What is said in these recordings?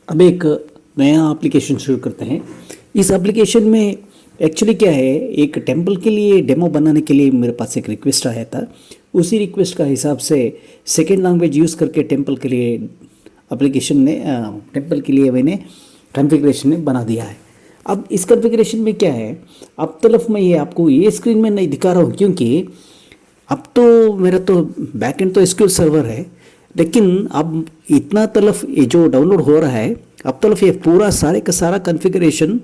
अब एक नया एप्लीकेशन शुरू करते हैं। इस एप्लीकेशन में एक्चुअली क्या है, एक टेम्पल के लिए डेमो बनाने के लिए मेरे पास एक रिक्वेस्ट आया था। उसी रिक्वेस्ट का हिसाब से सेकेंड लैंग्वेज यूज़ करके टेम्पल के लिए एप्लीकेशन ने टेम्पल के लिए मैंने कॉन्फ़िगरेशन ने बना दिया है। अब इस कॉन्फ़िगरेशन में क्या है, अब तलफ मैं ये आपको ये स्क्रीन में नहीं दिखा रहा हूँ क्योंकि अब तो मेरा तो बैकएंड तो एसक्यूएल सर्वर है, लेकिन अब इतना तलफ ये जो डाउनलोड हो रहा है अब तलफ ये पूरा सारे का सारा कॉन्फ़िगरेशन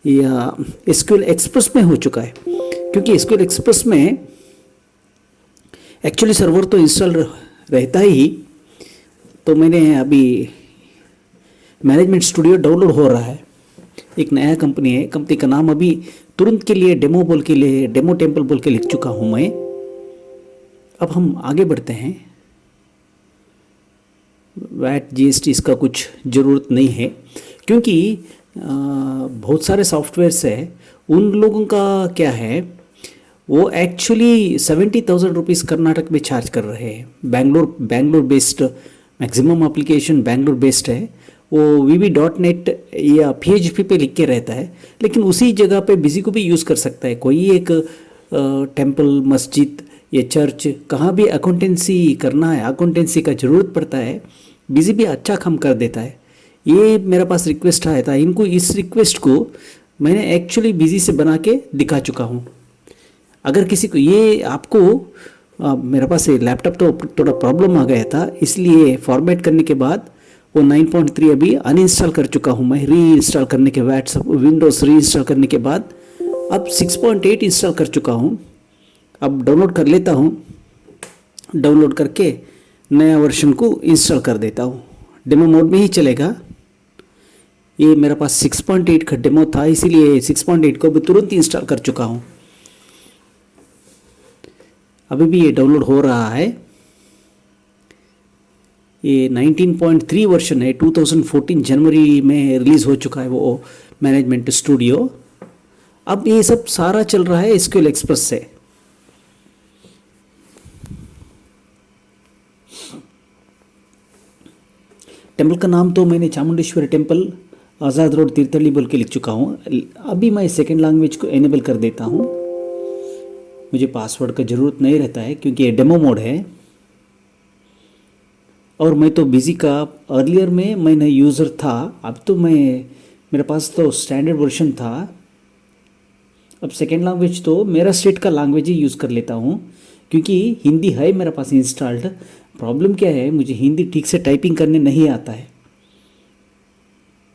या एसक्यूएल एक्सप्रेस में हो चुका है। क्योंकि एसक्यूएल एक्सप्रेस में एक्चुअली सर्वर तो इंस्टॉल रहता ही, तो मैंने अभी मैनेजमेंट स्टूडियो डाउनलोड हो रहा है। एक नया कंपनी है, कंपनी का नाम अभी तुरंत के लिए डेमो बोल के लिए डेमो टेम्पल बोल के लिख चुका हूँ मैं। अब हम आगे बढ़ते हैं। वैट जीएसटी इसका कुछ ज़रूरत नहीं है क्योंकि बहुत सारे सॉफ्टवेयर्स है, उन लोगों का क्या है, वो एक्चुअली 70,000 रुपीज़ कर्नाटक में चार्ज कर रहे हैं। Bangalore based maximum application Bangalore based है, वो VB.NET या PHP पे लिख के रहता है, लेकिन उसी जगह पे बिजी को भी यूज़ कर सकता है। कोई एक टेम्पल, मस्जिद या चर्च कहाँ भी अकाउंटेंसी करना है, अकाउंटेंसी का ज़रूरत पड़ता है, बिजी भी अच्छा काम कर देता है। ये मेरे पास रिक्वेस्ट आया था, इनको इस रिक्वेस्ट को मैंने एक्चुअली बिजी से बना के दिखा चुका हूँ। अगर किसी को ये आपको मेरे पास ये लैपटॉप तो थोड़ा प्रॉब्लम आ गया था, इसलिए फॉर्मेट करने के बाद वो 9.3 अभी अनइंस्टॉल कर चुका हूँ मैं। री इंस्टॉल करने के बाद सब विंडोज़ री इंस्टॉल करने के बाद अब 6.8 इंस्टॉल कर चुका हूँ। अब डाउनलोड कर लेता हूँ, डाउनलोड करके नया वर्जन को इंस्टॉल कर देता हूँ। डेमो मोड में ही चलेगा। ये मेरे पास 6.8 का डेमो था, इसीलिए 6.8 को भी तुरंत इंस्टॉल कर चुका हूँ। अभी भी ये डाउनलोड हो रहा है। ये 19.3 वर्जन है, 2014 जनवरी में रिलीज़ हो चुका है वो मैनेजमेंट स्टूडियो। अब ये सब सारा चल रहा है एसक्यूएल एक्सप्रेस से। टेम्पल का नाम तो मैंने चामुंडेश्वरी टेम्पल, आज़ाद रोड, तीर्थहल्ली बोल के लिख चुका हूँ। अभी मैं सेकेंड लैंग्वेज को एनेबल कर देता हूँ। मुझे पासवर्ड का ज़रूरत नहीं रहता है क्योंकि ये डेमो मोड है। और मैं तो बिजी का अर्लियर में मैंने यूज़र था, अब तो मेरे पास तो स्टैंडर्ड वर्जन था। अब सेकेंड लैंग्वेज तो मेरा स्टेट का लैंग्वेज ही यूज़ कर लेता हूँ क्योंकि हिंदी है मेरे पास इंस्टॉल्ड। प्रॉब्लम क्या है, मुझे हिंदी ठीक से टाइपिंग करने नहीं आता है।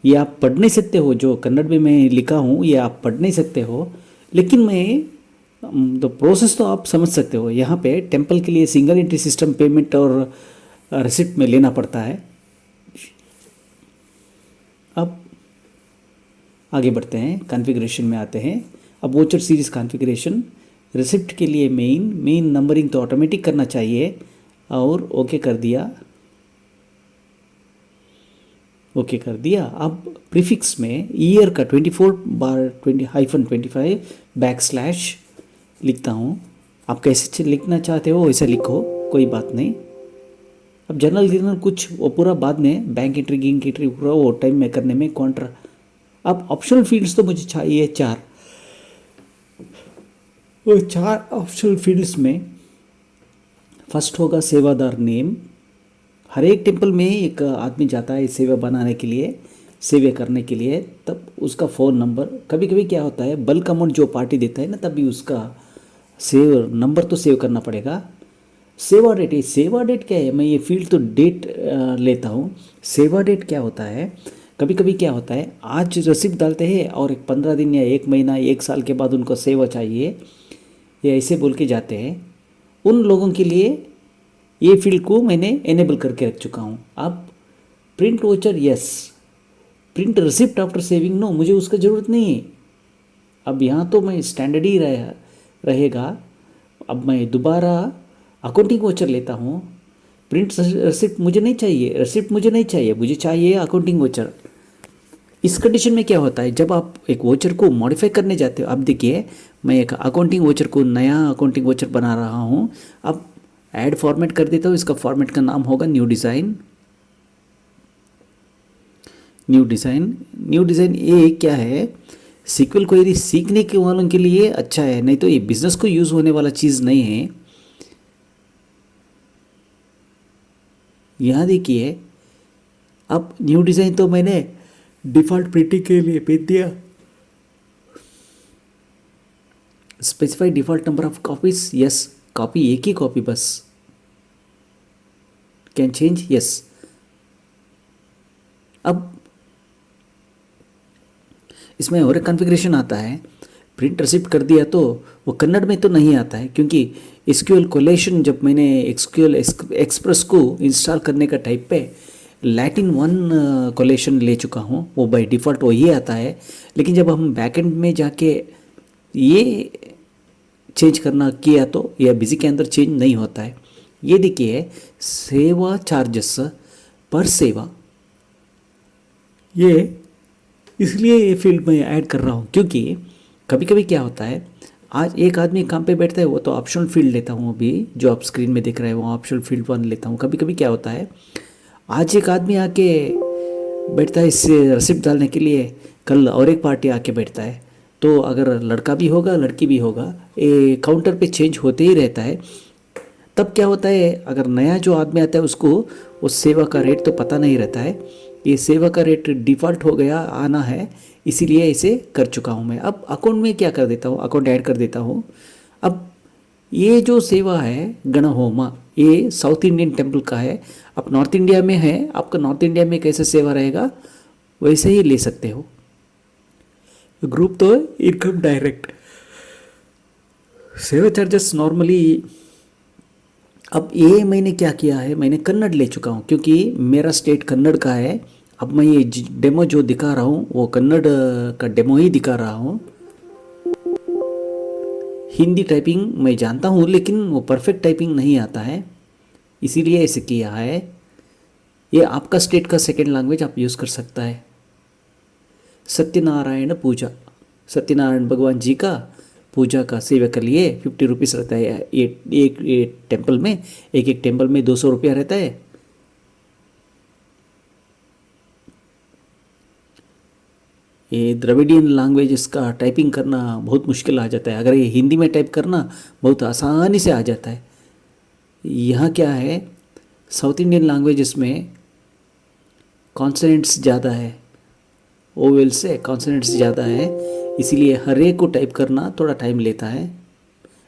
ये आप पढ़ नहीं सकते हो, जो कन्नड़ में मैं लिखा हूँ ये आप पढ़ नहीं सकते हो, लेकिन मैं तो प्रोसेस तो आप समझ सकते हो। यहाँ पे टेम्पल के लिए सिंगल एंट्री सिस्टम पेमेंट और रिसिप्ट में लेना पड़ता है। अब आगे बढ़ते हैं, कॉन्फ़िगरेशन में आते हैं। अब वोचर सीरीज़ कॉन्फ़िगरेशन, रिसिप्ट के लिए मेन नंबरिंग तो ऑटोमेटिक करना चाहिए और ओके कर दिया, ओके कर दिया। अब प्रीफिक्स में ईयर का 24/20-25 लिखता हूँ। आप कैसे लिखना चाहते हो वैसे लिखो, कोई बात नहीं। अब जनरल कुछ वो पूरा बाद में बैंक एंट्री गिंग एंट्री पूरा वो टाइम में करने में कॉन्ट्रा। अब ऑप्शनल फील्ड्स तो मुझे चाहिए 4। वो 4 ऑप्शनल फील्ड्स में फर्स्ट होगा सेवादार नेम। हर एक टेम्पल में एक आदमी जाता है सेवा बनाने के लिए, सेवा करने के लिए, तब उसका फ़ोन नंबर, कभी कभी क्या होता है बल्क अमाउंट जो पार्टी देता है ना, तभी उसका सेव नंबर तो सेव करना पड़ेगा। सेवा डेट, ये सेवा डेट क्या है, मैं ये फील्ड तो डेट लेता हूँ। सेवा डेट क्या होता है, कभी कभी क्या होता है आज रिसिप्ट डालते हैं और एक 15 दिन या 1 महीना 1 साल के बाद उनको सेवा चाहिए, ये ऐसे बोल के जाते हैं। उन लोगों के लिए ये फील्ड को मैंने एनेबल करके रख चुका हूँ। अब print voucher yes, print receipt after saving no, मुझे उसका ज़रूरत नहीं है। अब यहाँ तो मैं स्टैंडर्ड ही रहेगा। अब मैं दोबारा अकाउंटिंग वोचर लेता हूँ। प्रिंट रिसिप्ट मुझे नहीं चाहिए, रिसिप्ट मुझे नहीं चाहिए, मुझे चाहिए अकाउंटिंग वोचर। इस कंडीशन में क्या होता है, जब आप एक वोचर को मॉडिफाई करने जाते हो, अब देखिए मैं एक अकाउंटिंग वोचर को नया अकाउंटिंग वोचर बना रहा हूँ। अब ऐड फॉर्मेट कर देता हूँ, इसका फॉर्मेट का नाम होगा न्यू डिज़ाइन। न्यू डिज़ाइन ये क्या है, सीक्वल क्वेरी सीखने के वालों के लिए अच्छा है, नहीं तो ये बिजनेस को यूज़ होने वाला चीज़ नहीं है। यहाँ देखिए, अब न्यू डिज़ाइन तो मैंने डिफ़ॉल्ट प्रिंटिंग के लिए भेज दिया। Specify default number of copies, yes, copy एक ही कॉपी बस। Can change, yes. अब इसमें और एक कॉन्फ़िगरेशन आता है, प्रिंट रिसिप्ट कर दिया तो वो कन्नड़ में तो नहीं आता है, क्योंकि एसक्यूएल कोलेशन जब मैंने एसक्यूएल एक्सप्रेस को इंस्टॉल करने का टाइप पे लैटिन 1 कोलेशन ले चुका हूँ, वो बाय डिफ़ॉल्ट वही आता है। लेकिन जब हम बैकएंड में जाके ये चेंज करना किया तो यह बिजी के अंदर चेंज नहीं होता है। ये देखिए, सेवा चार्जेस पर सेवा, ये इसलिए ये फील्ड में ऐड कर रहा हूँ, क्योंकि कभी कभी क्या होता है, आज एक आदमी काम पे बैठता है, वो तो ऑप्शनल फील्ड लेता हूँ, अभी जो आप स्क्रीन में दिख रहा है वो ऑप्शनल फील्ड 1 लेता हूँ। कभी कभी क्या होता है, आज एक आदमी आके बैठता है इस रिसिप्ट डालने के लिए, कल और एक पार्टी आके बैठता है, तो अगर लड़का भी होगा लड़की भी होगा, ये काउंटर पे चेंज होते ही रहता है। तब क्या होता है, अगर नया जो आदमी आता है उसको उस सेवा का रेट तो पता नहीं रहता है, ये सेवा का रेट डिफ़ॉल्ट हो गया आना है, इसीलिए इसे कर चुका हूँ मैं। अब अकाउंट में क्या कर देता हूँ, अकाउंट ऐड कर देता हूँ। अब ये जो सेवा है गणहोमा, ये साउथ इंडियन टेम्पल का है। अब नॉर्थ इंडिया में है, आपका नॉर्थ इंडिया में कैसे सेवा रहेगा वैसे ही ले सकते हो। ग्रुप तो इनकम डायरेक्ट, सेवा चार्जेस नॉर्मली। अब ये मैंने क्या किया है, मैंने कन्नड़ ले चुका हूँ, क्योंकि मेरा स्टेट कन्नड़ का है। अब मैं ये डेमो जो दिखा रहा हूँ वो कन्नड़ का डेमो ही दिखा रहा हूँ। हिंदी टाइपिंग मैं जानता हूँ, लेकिन वो परफेक्ट टाइपिंग नहीं आता है, इसीलिए ऐसे किया है। ये आपका स्टेट का सेकेंड लैंग्वेज आप यूज़ कर सकता है। सत्यनारायण पूजा, सत्यनारायण भगवान जी का पूजा का सेवा के लिए 50 रुपीज़ रहता है एक टेम्पल में, एक टेम्पल में 200 रुपया रहता है। ये द्रविडियन लैंग्वेज का टाइपिंग करना बहुत मुश्किल आ जाता है, अगर ये हिंदी में टाइप करना बहुत आसानी से आ जाता है। यहाँ क्या है, साउथ इंडियन लैंग्वेजेस में कॉन्सोनेंट्स ज़्यादा है, ओवेल से कॉन्सोनेंट्स ज़्यादा है, इसीलिए हर एक को टाइप करना थोड़ा टाइम लेता है।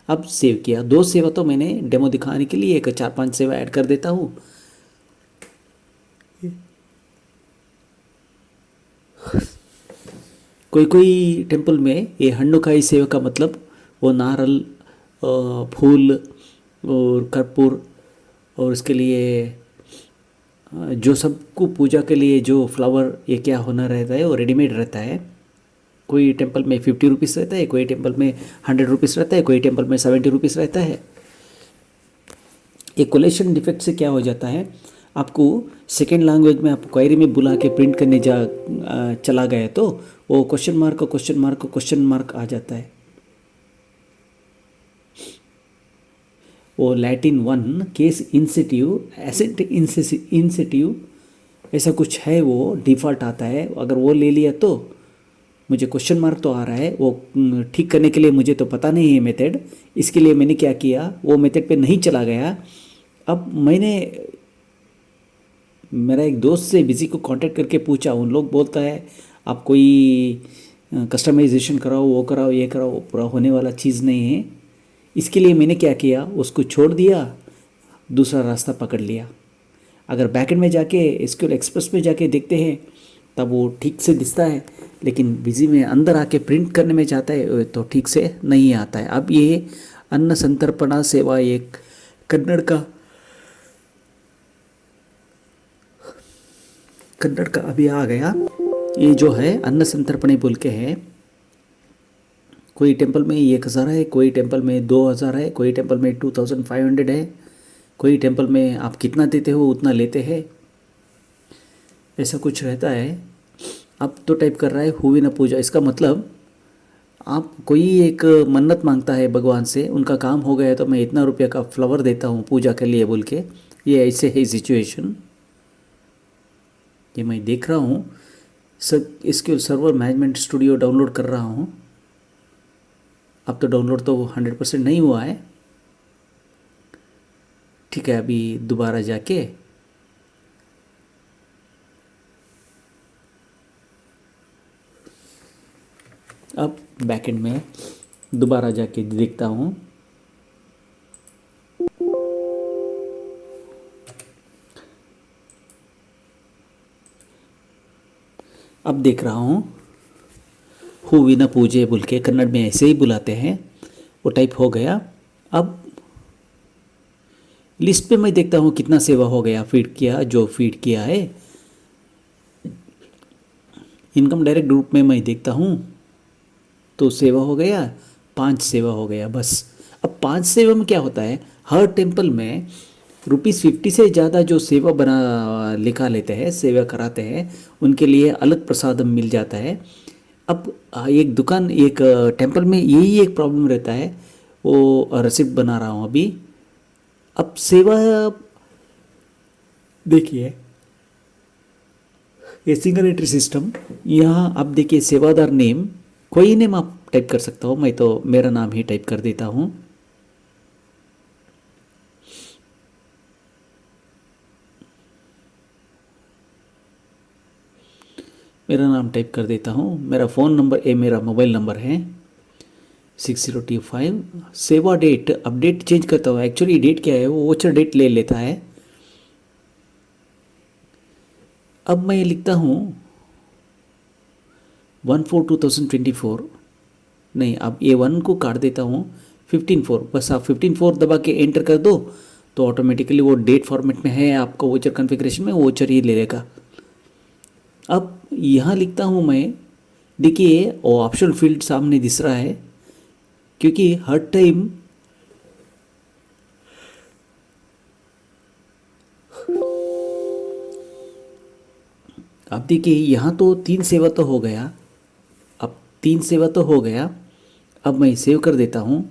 अब सेव किया, 2 सेवा तो मैंने डेमो दिखाने के लिए एक 4-5 सेवा ऐड कर देता हूँ। कोई कोई टेम्पल में ये हन्नुकाई सेवा का मतलब वो नारल, फूल और कर्पूर, और उसके लिए जो सबको पूजा के लिए जो फ्लावर ये क्या होना रहता है वो रेडीमेड रहता है। कोई टेम्पल में 50 रुपीज़ रहता है, कोई टेम्पल में 100 रुपीज़ रहता है, कोई टेम्पल में 70 रुपीज़ रहता है। एक कोलेशन डिफेक्ट से क्या हो जाता है, आपको सेकेंड लैंग्वेज में आप क्वेरी में बुला के प्रिंट करने चला गए तो वो क्वेश्चन मार्क आ जाता है। वो Latin 1 case incentive, asset incentive ऐसा कुछ है, वो डिफ़ॉल्ट आता है। अगर वो ले लिया तो मुझे क्वेश्चन मार्क तो आ रहा है, वो ठीक करने के लिए मुझे तो पता नहीं है मेथड, इसके लिए मैंने क्या किया, वो मेथड पे नहीं चला गया। अब मैंने मेरा एक दोस्त से बिजी को कांटेक्ट करके पूछा, उन लोग बोलता है आप कोई कस्टमाइजेशन कराओ, वो कराओ, ये कराओ, वो पूरा होने वाला चीज़ नहीं है। इसके लिए मैंने क्या किया, उसको छोड़ दिया, दूसरा रास्ता पकड़ लिया। अगर बैकएंड में जाके एसक्यूएल एक्सप्रेस में जाके देखते हैं तब वो ठीक से दिखता है, लेकिन बिजी में अंदर आके प्रिंट करने में जाता है तो ठीक से नहीं आता है। अब ये अन्न संतर्पणा सेवा एक कन्नड़ का अभी आ गया। ये जो है अन्न संतर्पणे बोल के है, कोई टेम्पल में 1000 है, कोई टेम्पल में 2000 है, कोई टेम्पल में 2500 है, कोई टेम्पल में आप कितना देते हो उतना लेते हैं, ऐसा कुछ रहता है। अब तो टाइप कर रहा है हुई न पूजा, इसका मतलब आप कोई एक मन्नत मांगता है भगवान से, उनका काम हो गया तो मैं इतना रुपया का फ्लावर देता हूँ पूजा के लिए बोल के, ये ऐसे है सिचुएशन। ये मैं देख रहा हूँ sir SQL server management studio download कर रहा हूँ। अब तो डाउनलोड तो 100% नहीं हुआ है। ठीक है, अभी दोबारा जाके अब बैकएंड में दोबारा जाके देखता हूँ। अब देख रहा हूँ हूविना पूजे बोल के कन्नड़ में ऐसे ही बुलाते हैं, वो टाइप हो गया। अब लिस्ट पे मैं देखता हूँ कितना सेवा हो गया, फीड किया जो फीड किया है। इनकम डायरेक्ट ग्रुप में मैं देखता हूँ तो सेवा हो गया 5 सेवा हो गया बस। अब 5 सेवा में क्या होता है, हर टेम्पल में ₹50 से ज़्यादा जो सेवा बना लिखा लेते हैं, सेवा कराते हैं, उनके लिए अलग प्रसादम मिल जाता है। अब एक दुकान एक टेम्पल में यही एक प्रॉब्लम रहता है, वो रसीद बना रहा हूँ अभी। अब सेवा देखिए, ये सिंगल एंट्री सिस्टम, यहाँ आप देखिए सेवादार नेम, कोई नेम आप टाइप कर सकता हो, मैं तो मेरा नाम ही टाइप कर देता हूँ। मेरा नाम टाइप कर देता हूँ। मेरा फ़ोन नंबर ये मेरा मोबाइल नंबर है 6025। सेवा डेट अपडेट चेंज करता हूँ। एक्चुअली डेट क्या है, वो वोचर डेट ले लेता है। अब मैं लिखता हूँ 1/4/2024, नहीं अब ये 1 को काट देता हूँ, 15/4, बस आप 15/4 दबा के एंटर कर दो तो ऑटोमेटिकली वो डेट फॉर्मेट में है, आपका वोचर कॉन्फ़िगरेशन में वोचर ही ले लेगा। अब यहाँ लिखता हूँ मैं, देखिए वो ऑप्शनल फील्ड सामने दिस रहा है, क्योंकि हर टाइम अब देखिए यहाँ तो 3 सेवा तो हो गया। अब 3 सेवा तो हो गया, अब मैं सेव कर देता हूँ।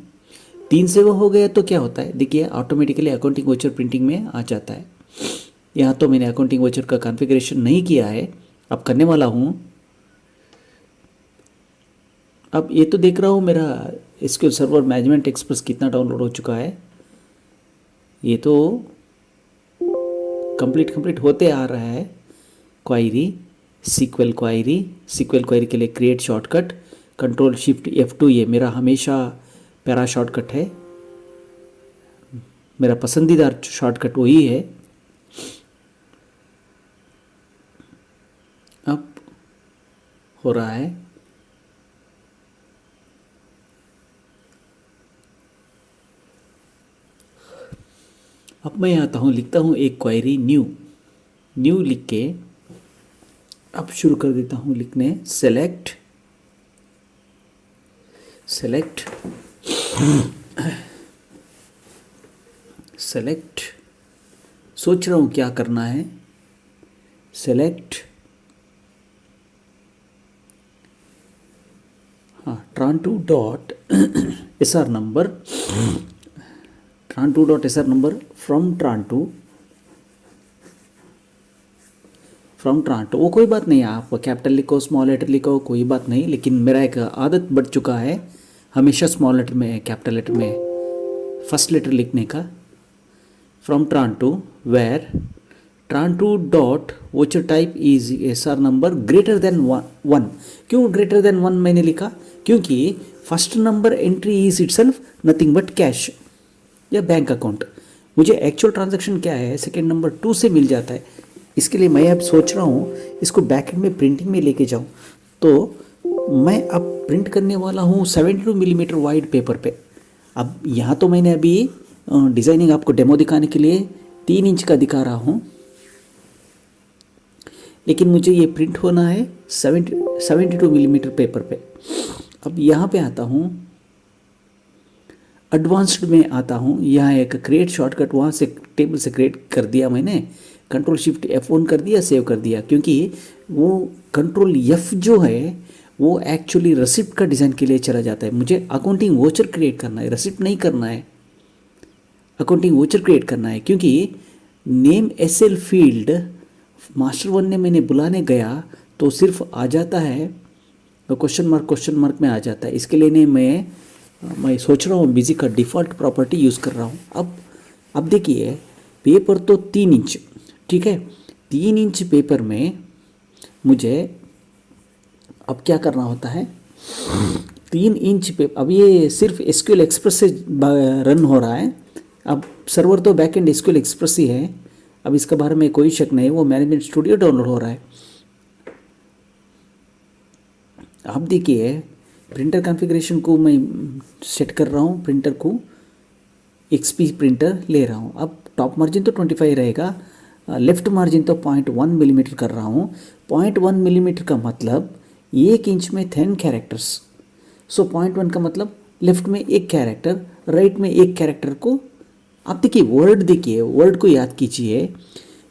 3 सेवा हो गया तो क्या होता है, देखिए ऑटोमेटिकली अकाउंटिंग वोचर प्रिंटिंग में आ जाता है। यहाँ तो मैंने अकाउंटिंग वोचर का कॉन्फ़िगरेशन नहीं किया है, अब करने वाला हूँ। अब ये तो देख रहा हूँ मेरा एसक्यूएल सर्वर मैनेजमेंट एक्सप्रेस कितना डाउनलोड हो चुका है। ये तो कंप्लीट होते आ रहा है। क्वायरी सीक्वल क्वायरी के लिए क्रिएट शॉर्टकट Ctrl+Shift+F2, ये मेरा हमेशा पैरा शॉर्टकट है, मेरा पसंदीदा शॉर्टकट वही है। अब हो रहा है। अब मैं आता हूँ, लिखता हूँ एक क्वायरी न्यू लिख के अब शुरू कर देता हूँ लिखने। सेलेक्ट सोच रहा हूँ क्या करना है। सेलेक्ट, हाँ, tran2.sr नंबर फ्रॉम ट्रांटो। वो कोई बात नहीं, आप कैपिटल लिखो स्मॉल लेटर लिखो, कोई बात नहीं, लेकिन मेरा एक आदत बढ़ चुका है हमेशा स्मॉल लेटर में कैपिटल लेटर में फर्स्ट लेटर लिखने का। फ्रॉम ट्रांटो वेयर ट्रांटो dot voucher type is SR number greater than 1। क्यों ग्रेटर देन 1 मैंने लिखा, क्योंकि first number entry is itself nothing but cash या बैंक अकाउंट। मुझे एक्चुअल ट्रांजैक्शन क्या है सेकेंड नंबर 2 से मिल जाता है। इसके लिए मैं अब सोच रहा हूँ इसको बैकएंड में प्रिंटिंग में लेके जाऊँ, तो मैं अब प्रिंट करने वाला हूँ 72 मिलीमीटर वाइड पेपर पे। अब यहाँ तो मैंने अभी डिज़ाइनिंग आपको डेमो दिखाने के लिए 3 इंच का दिखा रहा हूँ, लेकिन मुझे ये प्रिंट होना है 72 मिलीमीटर पेपर पे। अब यहाँ पे आता हूँ, एडवांस्ड में आता हूँ, यहाँ एक क्रिएट शॉर्टकट वहाँ से टेबल से क्रिएट कर दिया मैंने, Ctrl+Shift+F1 कर दिया, सेव कर दिया, क्योंकि वो Ctrl+F जो है वो एक्चुअली रिसिप्ट का डिज़ाइन के लिए चला जाता है। मुझे अकाउंटिंग वोचर क्रिएट करना है, रिसिप्ट नहीं करना है, अकाउंटिंग वोचर क्रिएट करना है। क्योंकि नेम SL फील्ड मास्टर 1 ने मैंने बुलाने गया तो सिर्फ आ जाता है क्वेश्चन मार्क में आ जाता है। इसके लिए नहीं मैं सोच रहा हूँ बिजी का डिफ़ॉल्ट प्रॉपर्टी यूज़ कर रहा हूँ। अब देखिए पेपर तो 3 इंच, ठीक है, 3 इंच पेपर में मुझे अब क्या करना होता है, 3 इंच पे अब ये सिर्फ एसक्यूएल एक्सप्रेस से रन हो रहा है। अब सर्वर तो बैक एंड एसक्यूएल एक्सप्रेस ही है, अब इसके बारे में कोई शक नहीं, वो मैनेजमेंट स्टूडियो डाउनलोड हो रहा है। अब देखिए प्रिंटर कॉन्फ़िगरेशन को मैं सेट कर रहा हूँ, प्रिंटर को एक्सपी प्रिंटर ले रहा हूँ। अब टॉप मार्जिन तो 25 रहेगा, लेफ्ट मार्जिन तो 0.1 मिलीमीटर कर रहा हूँ। 0.1 मिलीमीटर का मतलब 1 इंच में 10 कैरेक्टर्स, सो 0.1 का मतलब लेफ्ट में 1 कैरेक्टर, राइट में 1 कैरेक्टर को। आप देखिए वर्ड को याद कीजिए।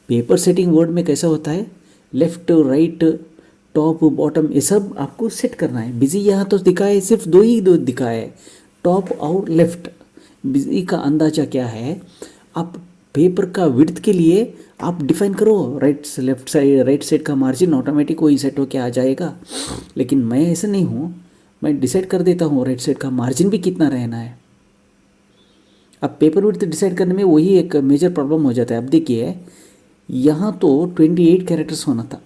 पेपर सेटिंग वर्ड में कैसा होता है, लेफ्ट राइट टॉप बॉटम ये सब आपको सेट करना है। बिजी यहाँ तो दिखाए सिर्फ दो दिखाए, टॉप और लेफ्ट। बिजी का अंदाजा क्या है, आप पेपर का विड्थ के लिए आप डिफाइन करो, राइट साइड का मार्जिन ऑटोमेटिक वही सेट होके आ जाएगा। लेकिन मैं ऐसा नहीं हूँ, मैं डिसाइड कर देता हूँ राइट साइड का मार्जिन भी कितना रहना है। अब पेपर विड्थ डिसाइड करने में वही एक मेजर प्रॉब्लम हो जाता है। अब देखिए यहाँ तो 28 कैरेक्टर्स होना था,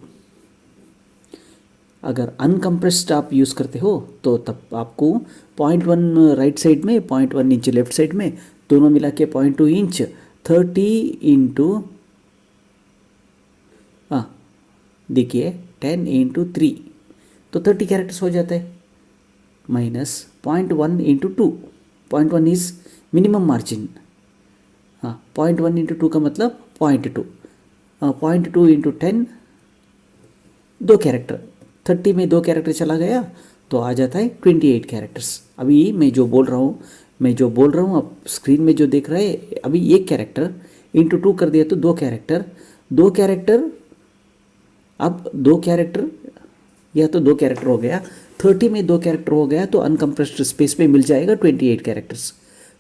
अगर अनकम्प्रेस्ड आप यूज़ करते हो तो तब आपको 0.1 राइट साइड में 0.1 इंच लेफ्ट साइड में दोनों मिला के 0.2 इंच 30 इंटू देखिए 10 इंटू 3 तो 30 कैरेक्टर्स हो जाता है, minus 0.1 into 2, 0.1 is minimum margin. 0.1 into 2 का मतलब 0.2, 0.2 इंटू 10 2 कैरेक्टर, 30 में 2 कैरेक्टर चला गया तो आ जाता है 28 कैरेक्टर्स। अभी मैं जो बोल रहा हूँ आप स्क्रीन में जो देख रहे हैं, अभी 1 कैरेक्टर इंटू 2 कर दिया तो 2 कैरेक्टर, अब 2 कैरेक्टर या तो 2 कैरेक्टर हो गया, 30 में 2 कैरेक्टर हो गया तो अनकम्प्रेस्ड स्पेस में मिल जाएगा 28 characters.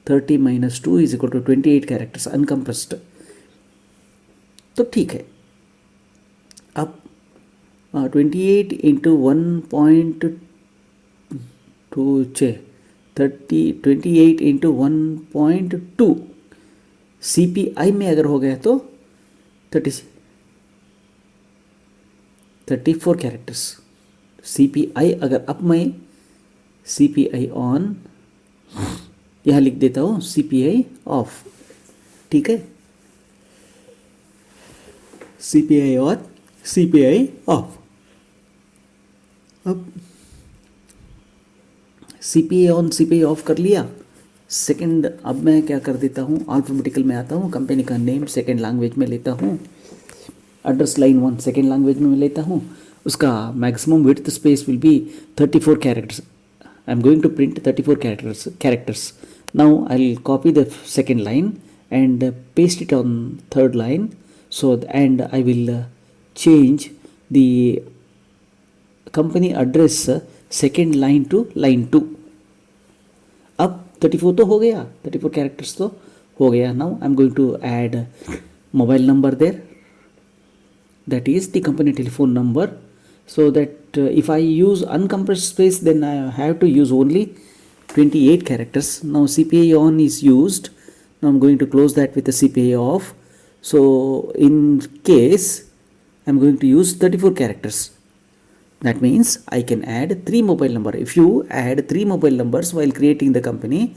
30 minus 2 is equal to 28 characters uncompressed, तो ठीक है। अब 28 इंटू 1.2 28 इंटू 1.2 CPI में अगर हो गया तो 34 कैरेक्टर्स। CPI अगर अब मैं CPI ऑन यहाँ लिख देता हूँ, CPI ऑफ, ठीक है, CPI ऑन CPI ऑफ। अब CPI ऑन CPI ऑफ कर लिया। सेकंड अब मैं क्या कर देता हूँ, अल्फाबेटिकल में आता हूँ, कंपनी का नेम सेकंड लैंग्वेज में लेता हूँ, एड्रेस लाइन 1 सेकंड लैंग्वेज में लेता हूँ, उसका maximum width space will be 34 characters. I am going to print 34 characters. Now I will copy the second line and paste it on third line, so and I will change the company address second line to line 2। अब 34 तो हो गया, 34 characters तो हो गया। Now I am going to add mobile number there, that is the company telephone number, so that if I use uncompressed space then I have to use only 28 characters. Now CPI on is used. Now I'm going to close that with the CPI off. So in case I'm going to use 34 characters, that means I can add 3 mobile number. If you add 3 mobile numbers while creating the company,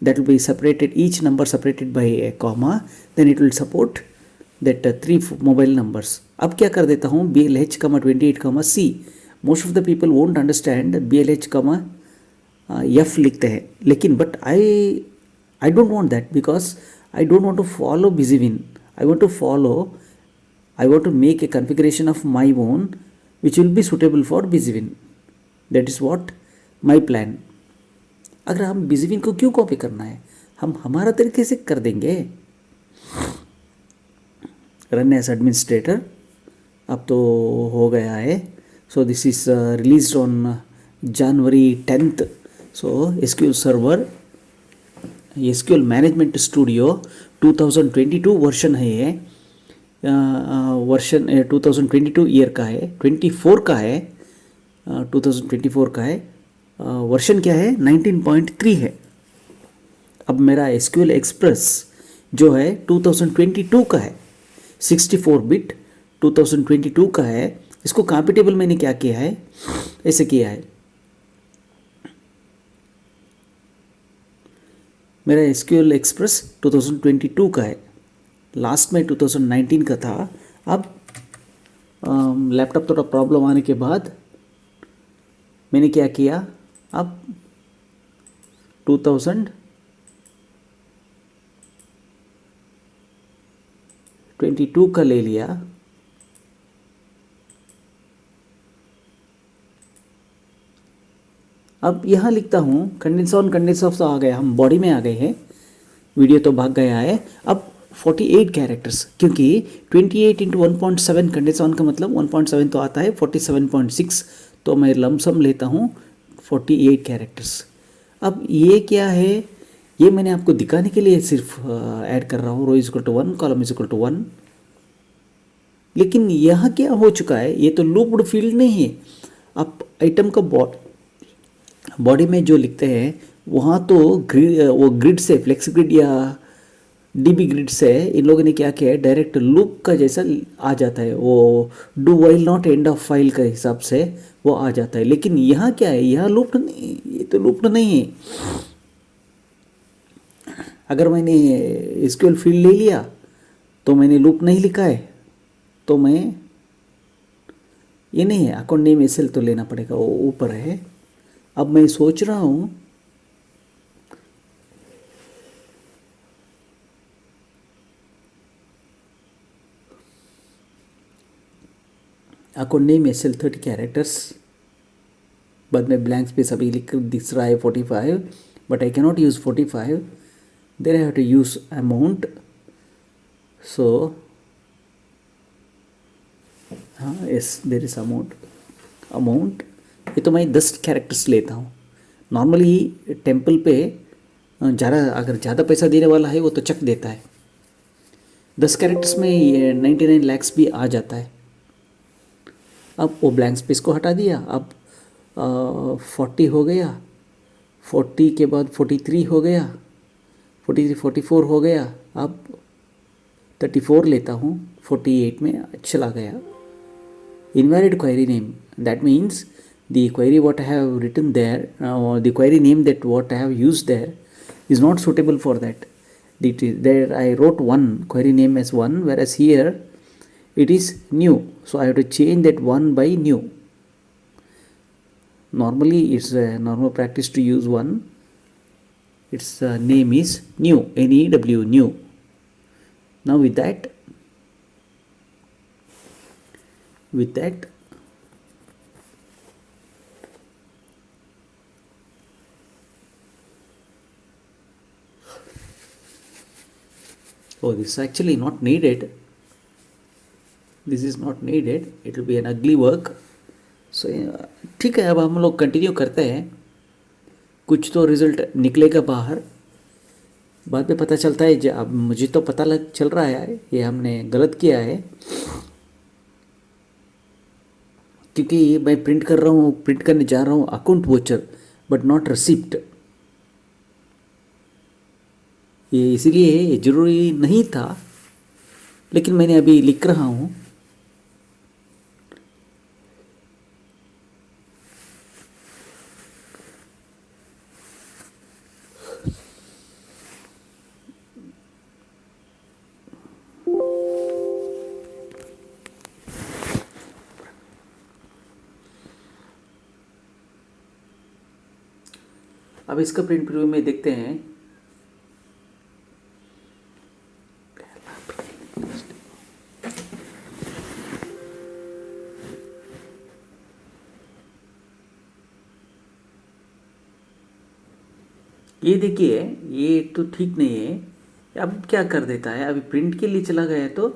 that will be separated, each number separated by a comma, then it will support that 3 mobile numbers. अब क्या कर देता हूँ, BLH, 28, C. Most of the people won't understand BLH, F लिखते हैं, लेकिन but I don't want that, because I don't want to follow BusyWin. I want to make a configuration of my own which will be suitable for BusyWin. That is what my plan. अगर हम BusyWin को क्यों copy करना है, हम हमारा तरीके से कर देंगे। रन एज एडमिनिस्ट्रेटर अब तो हो गया है। So this is released on January 10th. So SQL server SQL management studio 2022 version है ये। वर्शन 2022 ईयर का है, 24 का है, 2024 का है, वर्शन क्या है 19.3 है। अब मेरा एसक्यूएल एक्सप्रेस जो है 2022 का है, 64 बिट 2022 का है। इसको कंपेटेबल मैंने क्या किया है, ऐसे किया है, मेरा एसक्यूएल एक्सप्रेस 2022 का है, लास्ट में 2019 का था। अब लैपटॉप थोड़ा प्रॉब्लम आने के बाद मैंने क्या किया, अब 2022 का ले लिया। अब यहाँ लिखता हूँ कंडेंस ऑन कंडेंस ऑफ तो आ गया, हम बॉडी में आ गए हैं, वीडियो तो भाग गया है। अब 48 कैरेक्टर्स, क्योंकि 28 इंटू 1.7 कंडेंस ऑन का मतलब 1.7 तो आता है, 47.6 तो मैं लमसम लेता हूँ 48 कैरेक्टर्स। अब ये क्या है, ये मैंने आपको दिखाने के लिए सिर्फ ऐड कर रहा हूँ, row is equal to 1, column is equal to 1। लेकिन यहाँ क्या हो चुका है, ये तो लूप्ड फील्ड नहीं है। अब आइटम का बॉडी में जो लिखते हैं वहाँ तो वो ग्रिड से, फ्लेक्स ग्रिड या डीबी ग्रिड से इन लोगों ने क्या किया है, डायरेक्ट लूप का जैसा आ जाता है, वो do while not end of file के हिसाब से वो आ जाता है। लेकिन यहाँ क्या है, यहाँ लूप्ड नहीं, ये तो लूप्ड नहीं है। अगर मैंने एसक्यूएल फील्ड ले लिया तो मैंने लूप नहीं लिखा है, तो मैं ये नहीं है, अकाउंट नेम एसएल तो लेना पड़ेगा, वो ऊपर है। अब मैं सोच रहा हूँ अकाउंट नेम एसएल 30 कैरेक्टर्स, बाद में ब्लैंक स्पेस अभी लिख दिख रहा है 45, but I cannot use 45, there I have to use amount. So हाँ, यस देयर इज अमाउंट। ये तो मैं 10 कैरेक्टर्स लेता हूँ। नॉर्मली टेम्पल पे अगर ज़्यादा पैसा देने वाला है वो तो चक देता है, 10 कैरेक्टर्स में 99 लैक्स भी आ जाता है। अब वो ब्लैंक स्पेस को हटा दिया, अब 40 हो गया, 40 के बाद 43 हो गया, 43 44 हो गया, अब 34 लेता हूँ, 48 में चला गया। Invalid query name, that means the query what I have written there, the query name that what I have used there is not suitable for that. There I wrote one query name as 1, whereas here it is new, so I have to change that 1 by new. Normally it's a normal practice to use 1, its name is new, new, new. Now with that oh, this is actually not needed, this is not needed, it will be an ugly work. So ठीक है, अब हम लोग continue करते हैं, कुछ तो result निकलेगा बाहर, बाद में पता चलता है। अब मुझे तो पता चल रहा है ये हमने गलत किया है, क्योंकि मैं प्रिंट करने जा रहा हूँ account voucher but not receipt. ये इसीलिए ज़रूरी नहीं था, लेकिन मैंने अभी लिख रहा हूँ। अब इसका प्रिंट प्रीव्यू में देखते हैं। ये देखिए, ये तो ठीक नहीं है। अब क्या कर देता है, अभी प्रिंट के लिए चला गया है तो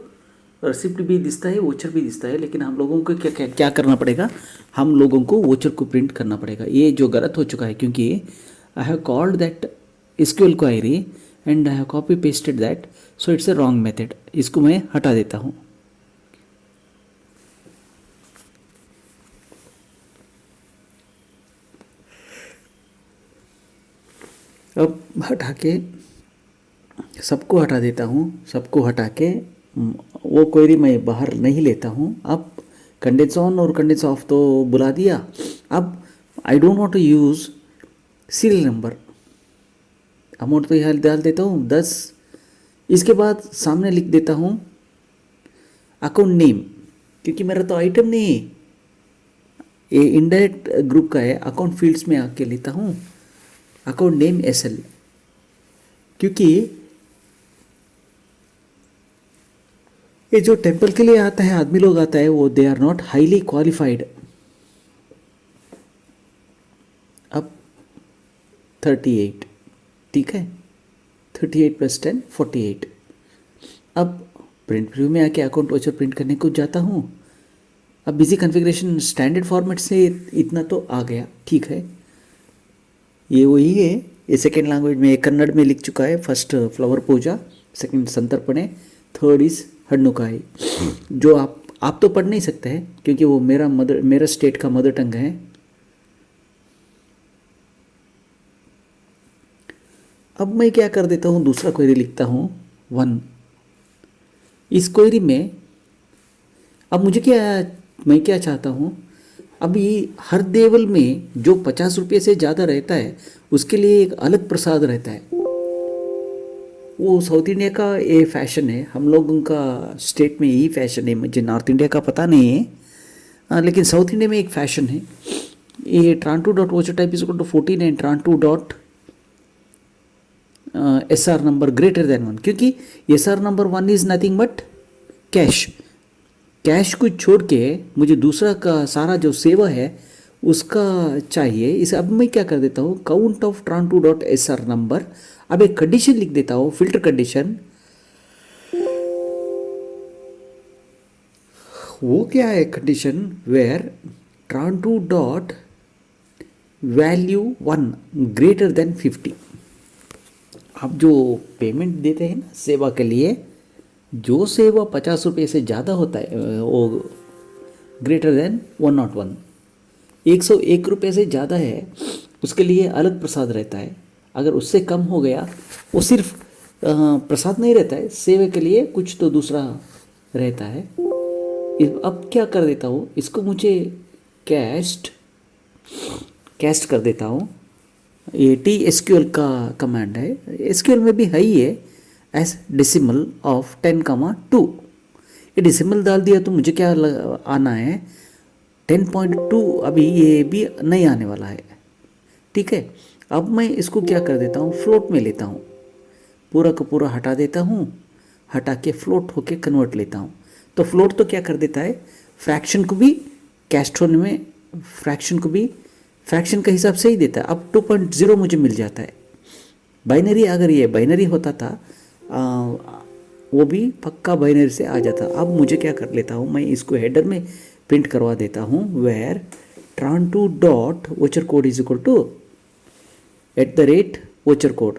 रिसिप्ट भी दिखता है, वोचर भी दिखता है, लेकिन हम लोगों को क्या करना पड़ेगा, हम लोगों को वोचर को प्रिंट करना पड़ेगा। ये जो गलत हो चुका है, क्योंकि I have called that SQL query and I have copy pasted that, so it's a wrong method. इसको मैं हटा देता हूँ। अब हटा के सबको हटा देता हूँ, सबको हटा के वो क्वेरी मैं बाहर नहीं लेता हूँ। अब कंडेंस ऑन और कंडेंस ऑफ तो बुला दिया। अब I don't want to use serial number, amount तो यहाँ डाल देता हूँ 10। इसके बाद सामने लिख देता हूँ अकाउंट नेम, क्योंकि मेरा तो आइटम नहीं है, ये इनडायरेक्ट ग्रुप का है। अकाउंट फील्ड्स में आके लेता हूँ अकाउंट नेम SL, क्योंकि ये जो टेम्पल के लिए आता है आदमी लोग आता है वो they are not highly qualified. अब 38, ठीक है, 38 + 10 48। अब प्रिंट व्यू में आके अकाउंट वाउचर प्रिंट करने को जाता हूँ। अब बिजी कॉन्फ़िगरेशन स्टैंडर्ड फॉर्मेट से इतना तो आ गया, ठीक है। ये वही है, ये सेकेंड लैंग्वेज में कन्नड़ में लिख चुका है। फर्स्ट फ्लावर पूजा, सेकेंड संतर्पणे, थर्ड इज हड्नुकाई, जो आप तो पढ़ नहीं सकते हैं क्योंकि वो मेरा स्टेट का मदर टंग है। अब मैं क्या कर देता हूँ, दूसरा क्वेरी लिखता हूँ 1। इस क्वेरी में अब मैं क्या चाहता हूँ, अभी हर देवल में जो 50 रुपये से ज़्यादा रहता है उसके लिए एक अलग प्रसाद रहता है। वो साउथ इंडिया का ये फैशन है, हम लोगों का स्टेट में यही फैशन है, मुझे नॉर्थ इंडिया का पता नहीं है। लेकिन साउथ इंडिया में एक फैशन है। ये tran2.voucher type is equal to 14 and tran2.SR number greater than 1, क्योंकि SR number 1 is nothing but cash को छोड़ के मुझे दूसरा का सारा जो सेवा है उसका चाहिए। इस अब मैं क्या कर देता हूँ, काउंट ऑफ tran2.SR नंबर। अब एक कंडीशन लिख देता हूँ, फिल्टर कंडीशन। वो क्या है condition, where tran2.value1 greater than 50। आप जो पेमेंट देते हैं ना सेवा के लिए, जो सेवा 50 रुपये से ज़्यादा होता है वो ग्रेटर देन 101, 101 रुपये से ज़्यादा है उसके लिए अलग प्रसाद रहता है। अगर उससे कम हो गया वो सिर्फ प्रसाद नहीं रहता है, सेवा के लिए कुछ तो दूसरा रहता है। अब क्या कर देता हूँ, इसको मुझे कैस्ट कर देता हूँ। ये TSQL का कमांड है, SQL में भी है ही है, एस डेसिमल ऑफ 10,2। ये डेसिमल डाल दिया तो मुझे क्या आना है 10.2। अभी ये भी नहीं आने वाला है, ठीक है। अब मैं इसको क्या कर देता हूँ, फ्लोट में लेता हूँ, पूरा का पूरा हटा देता हूँ, हटा के फ्लोट होके कन्वर्ट लेता हूँ। तो फ्लोट तो क्या कर देता है, फ्रैक्शन को भी कैस्ट होने में फ्रैक्शन को भी फ्रैक्शन के हिसाब से ही देता है। अब 2.0 मुझे मिल जाता है। बाइनरी, अगर ये बाइनरी होता था वो भी पक्का बाइनरी से आ जाता। अब मुझे क्या कर लेता हूँ, मैं इसको हेडर में प्रिंट करवा देता हूँ, where tran2.voucher code is equal to @voucher code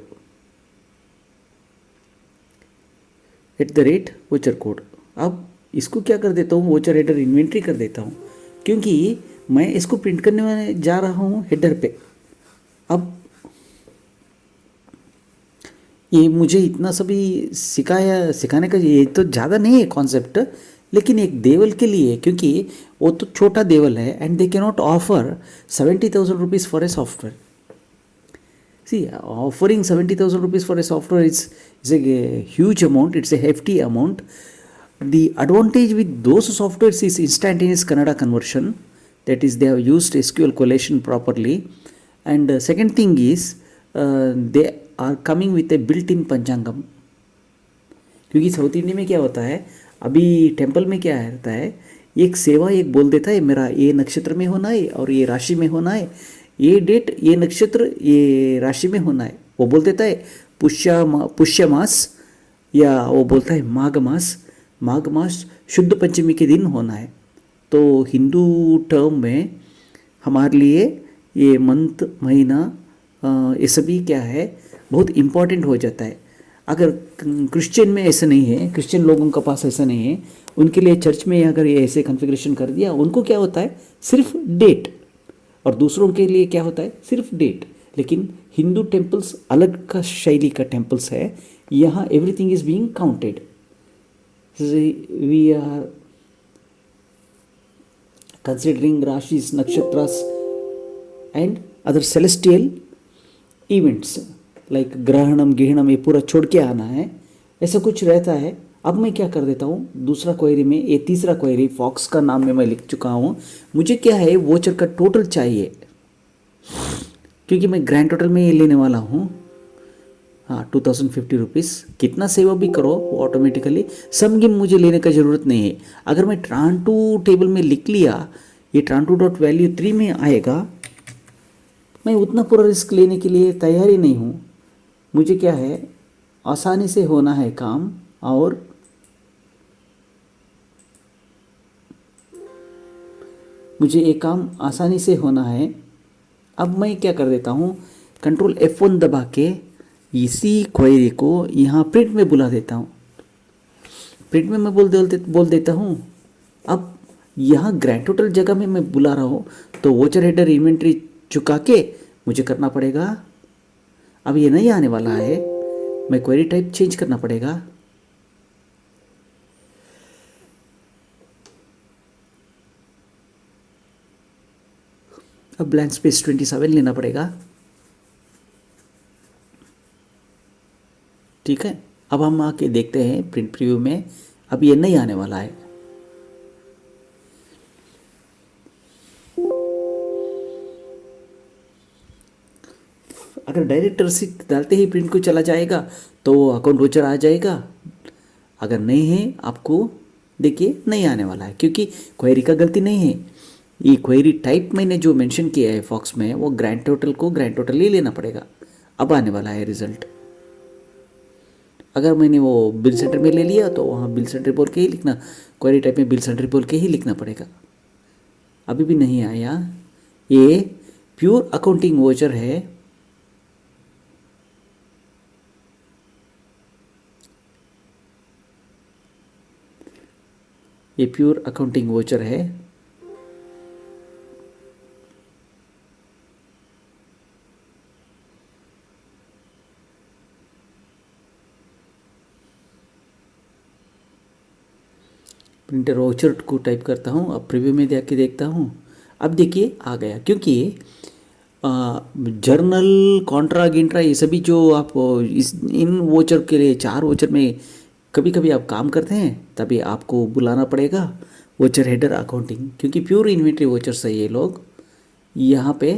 @voucher code। अब इसको क्या कर देता हूँ, वोचर हेडर इन्वेंट्री कर देता हूँ, क्योंकि मैं इसको प्रिंट करने में जा रहा हूँ हेडर पे। अब ये मुझे इतना सभी सिखाने का ये तो ज़्यादा नहीं है कॉन्सेप्ट, लेकिन एक देवल के लिए, क्योंकि वो तो छोटा देवल है and they can not offer 70,000 rupees for a software. See, offering 70,000 rupees for a software is a huge amount, it's a hefty amount. The advantage with those softwares is instantaneous Kannada conversion, that is they have used SQL collation properly. And second thing is they are coming with a built-in पंचांगम। क्योंकि south India में क्या होता है, अभी temple में क्या रहता है, एक सेवा एक बोल देता है मेरा ये नक्षत्र में होना है और ये राशि में होना है, ये डेट ये नक्षत्र ये राशि में होना है। वो बोल देता है पुष्य मास, या वो बोलता है माघ मास शुद्ध पंचमी के दिन होना है। तो हिंदू टर्म में हमारे लिए ये मंथ महीना ये सभी क्या है बहुत इम्पॉर्टेंट हो जाता है। अगर क्रिश्चियन में ऐसा नहीं है, क्रिश्चियन लोगों के पास ऐसा नहीं है, उनके लिए चर्च में अगर ये ऐसे कॉन्फ़िगरेशन कर दिया, उनको क्या होता है सिर्फ डेट, और दूसरों के लिए क्या होता है सिर्फ डेट। लेकिन हिंदू टेम्पल्स अलग का शैली का टेम्पल्स है, यहाँ everything is being counted. We are considering rashis, nakshatras and other celestial events like ग्रहणम गिहणम, ये पूरा छोड़ के आना है, ऐसा कुछ रहता है. अब मैं क्या कर देता हूँ दूसरा क्वेरी में, ये तीसरा क्वेरी फॉक्स का नाम में मैं लिख चुका हूँ. मुझे क्या है वोचर का टोटल चाहिए, क्योंकि मैं ग्रैंड टोटल में ये लेने वाला हूँ. हाँ 2050 रुपीज़. कितना सेव भी करो वो ऑटोमेटिकली, सम गिम मुझे लेने का ज़रूरत नहीं है. अगर मैं ट्रांटू टेबल में लिख लिया, ये ट्रांटू डॉट वैल्यू 3 में आएगा, मैं उतना पूरा रिस्क लेने के लिए तैयार ही नहीं हूँ. मुझे क्या है आसानी से होना है काम, और मुझे ये काम आसानी से होना है. अब मैं क्या कर देता हूँ, कंट्रोल F1 दबा के इसी क्वेरी को यहाँ प्रिंट में बुला देता हूँ. प्रिंट में मैं बोल देता हूँ. अब यहाँ ग्रैंड टोटल जगह में मैं बुला रहा हूँ, तो वोचर हेडर इन्वेंट्री चुका के मुझे करना पड़ेगा. अब ये नहीं आने वाला है, मैं क्वेरी टाइप चेंज करना पड़ेगा. अब ब्लैंक स्पेस 27 लेना पड़ेगा. ठीक है, अब हम आके देखते हैं प्रिंट प्रीव्यू में. अब ये नहीं आने वाला है. अगर डायरेक्ट रिसीट डालते ही प्रिंट को चला जाएगा तो अकाउंट वोचर आ जाएगा. अगर नहीं है आपको देखिए नहीं आने वाला है, क्योंकि क्वेरी का गलती नहीं है. ये क्वेरी टाइप मैंने जो मेंशन किया है फॉक्स में, वो ग्रैंड टोटल को ग्रैंड टोटल ही लेना पड़ेगा. अब आने वाला है रिजल्ट. अगर मैंने वो बिल सेंटर में ले लिया तो वहाँ बिल सेंटर बोल के ही लिखना, क्वेरी टाइप में बिल सेंटर बोल के ही लिखना पड़ेगा. अभी भी नहीं आया. ये प्योर अकाउंटिंग वोचर है. ये प्योर अकाउंटिंग वोचर है. प्रिंटर वोचर को टाइप करता हूँ. अब प्रीव्यू में जाके देखता हूँ. अब देखिए आ गया, क्योंकि जर्नल कॉन्ट्रा गिंट्रा ये सभी जो आप इस इन वोचर के लिए 4 वोचर में कभी कभी आप काम करते हैं, तभी आपको बुलाना पड़ेगा वोचर हेडर अकाउंटिंग, क्योंकि प्योर इन्वेंट्री वोचर्स है ये लोग. यहाँ पे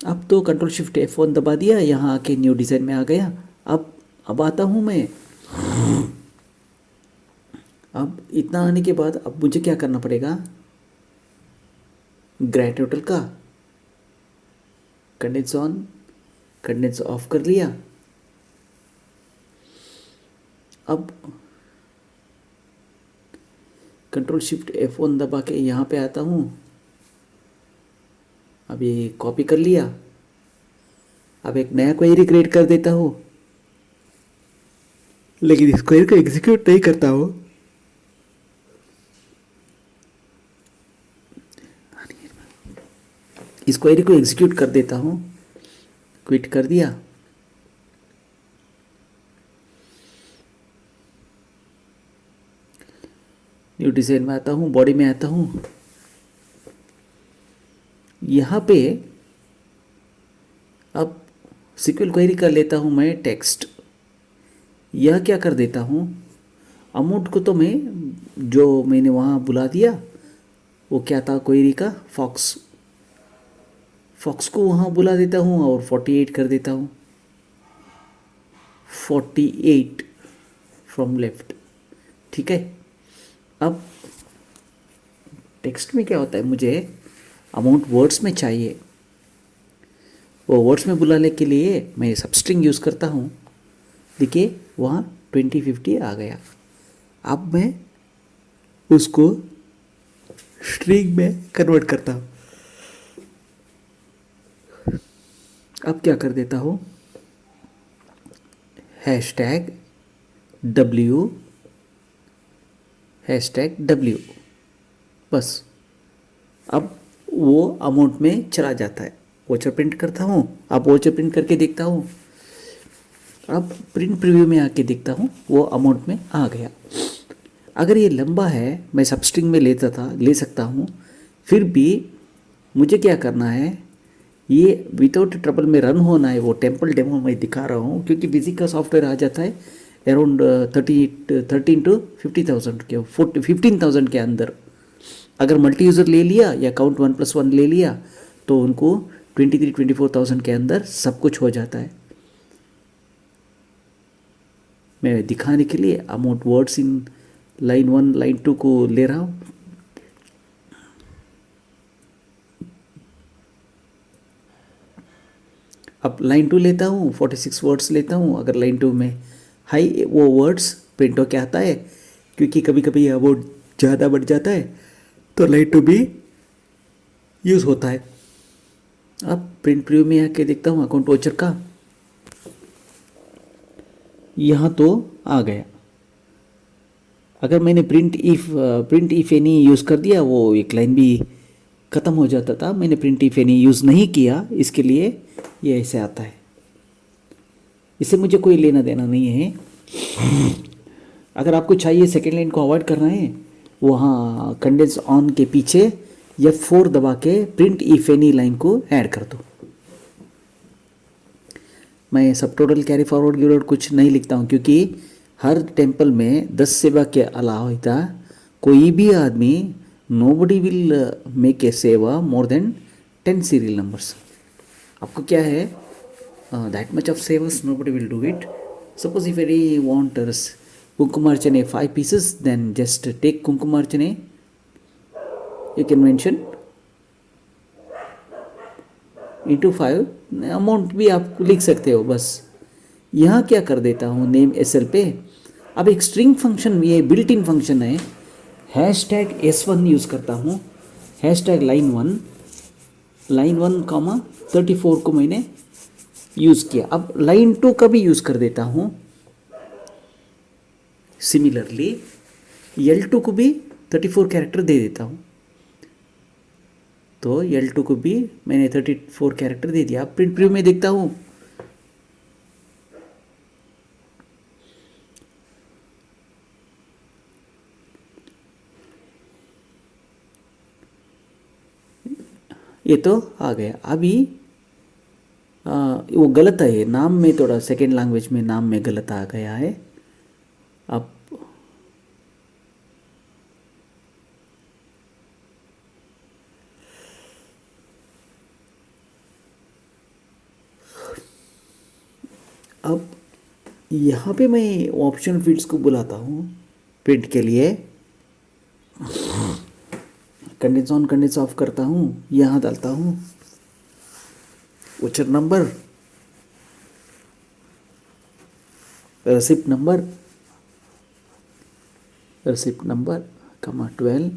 अब तो कंट्रोल शिफ्ट F1 दबा दिया, यहाँ आके न्यू डिज़ाइन में आ गया. अब आता हूँ मैं. अब इतना आने के बाद अब मुझे क्या करना पड़ेगा, ग्रैंड टोटल का कंडेंस ऑन कंडेंस ऑफ कर लिया. अब कंट्रोल शिफ्ट F1 दबा के यहाँ पे आता हूँ. अब ये कॉपी कर लिया. अब एक नया क्वेरी क्रिएट कर देता हूँ, लेकिन इस क्वेरी को एग्जीक्यूट नहीं करता हूँ. इस क्वेरी को एग्जीक्यूट कर देता हूँ. क्विट कर दिया. न्यू डिज़ाइन में आता हूँ, बॉडी में आता हूँ. यहाँ पे अब सिक्वल क्वेरी कर लेता हूँ मैं टेक्स्ट. यह क्या कर देता हूँ, अमाउंट को तो मैं जो मैंने वहाँ बुला दिया, वो क्या था क्वेरी का फॉक्स को वहाँ बुला देता हूँ और 48 कर देता हूँ. 48 फ्रॉम लेफ्ट. ठीक है. अब टेक्स्ट में क्या होता है, मुझे अमाउंट वर्ड्स में चाहिए. वो वर्ड्स में बुलाने के लिए मैं सबस्ट्रिंग यूज़ करता हूँ. देखिए वहाँ 2050 आ गया. अब मैं उसको स्ट्रिंग में कन्वर्ट करता हूँ. अब क्या कर देता हूँ, #W बस अब वो अमाउंट में चला जाता है। वोचर प्रिंट करता हूँ, अब वोचर प्रिंट करके देखता हूँ, अब प्रिंट प्रीव्यू में आके देखता हूँ वो अमाउंट में आ गया। अगर ये लंबा है मैं सबस्ट्रिंग में ले सकता हूँ, फिर भी मुझे क्या करना है, ये विदाउट ट्रबल में रन होना है। वो टेम्पल डेमो मैं दिखा रहा हूँ क्योंकि बिजी का सॉफ्टवेयर आ जाता है अराउंड 13 to 50,000 के 15,000 के अंदर। अगर मल्टी यूज़र ले लिया या काउंट 1+1 ले लिया तो उनको 23-24,000 के अंदर सब कुछ हो जाता है। मैं दिखाने के लिए amount words in line 1 line 2 को ले रहा हूँ। अब लाइन 2 लेता हूँ, 46 वर्ड्स लेता हूँ। अगर लाइन 2 में हाई वो वर्ड्स प्रिंट होके आता है, क्योंकि कभी कभी वो ज़्यादा बढ़ जाता है तो लाइन 2 भी यूज़ होता है। अब प्रिंट प्रीव्यू में आके देखता हूँ अकाउंट वोचर का, यहाँ तो आ गया। अगर मैंने प्रिंट इफ एनी यूज़ कर दिया वो एक लाइन भी ख़त्म हो जाता था। मैंने प्रिंट इफ एनी यूज़ नहीं किया, इसके लिए ये ऐसे आता है। इससे मुझे कोई लेना देना नहीं है। अगर आपको चाहिए सेकेंड लाइन को अवॉइड करना है, वहाँ कंडेंस ऑन के पीछे F4 दबा के प्रिंट इफ एनी लाइन को ऐड कर दो। मैं सब टोटल कैरी फॉरवर्ड गिवआउट कुछ नहीं लिखता हूँ क्योंकि हर टेम्पल में 10 सेवा के अलावा कोई भी आदमी नोबडी विल मेक ए सेवा मोर देन 10 सीरियल नंबर्स। आपको क्या है, that much of sevas nobody will do it. Suppose if any wanters कुंकुमार्चने 5 pieces, then just take कुंकुमार्चने, you can mention into 5 amount भी आप लिख सकते हो। बस यहाँ क्या कर देता हूँ नेम SL पे। अब एक स्ट्रिंग फंक्शन, ये बिल्ट इन फंक्शन है, #S1 यूज़ करता हूँ। लाइन 1 34 को मैंने यूज़ किया। अब लाइन 2 का भी यूज़ कर देता हूँ। सिमिलरली L2 को भी 34 कैरेक्टर दे देता हूँ। तो L2 को भी मैंने 34 कैरेक्टर दे दिया। अब प्रिंट प्रीव्यू में देखता हूँ, ये तो आ गया। अभी वो गलत है, नाम में थोड़ा सेकेंड लैंग्वेज में नाम में गलत आ गया है। अब यहाँ पे मैं ऑप्शनल फील्ड्स को बुलाता हूँ प्रिंट के लिए। कंडेंस ऑन कंडेंस ऑफ करता हूँ, यहाँ डालता हूँ वोचर नंबर, रिसिप्ट नंबर कमा 12,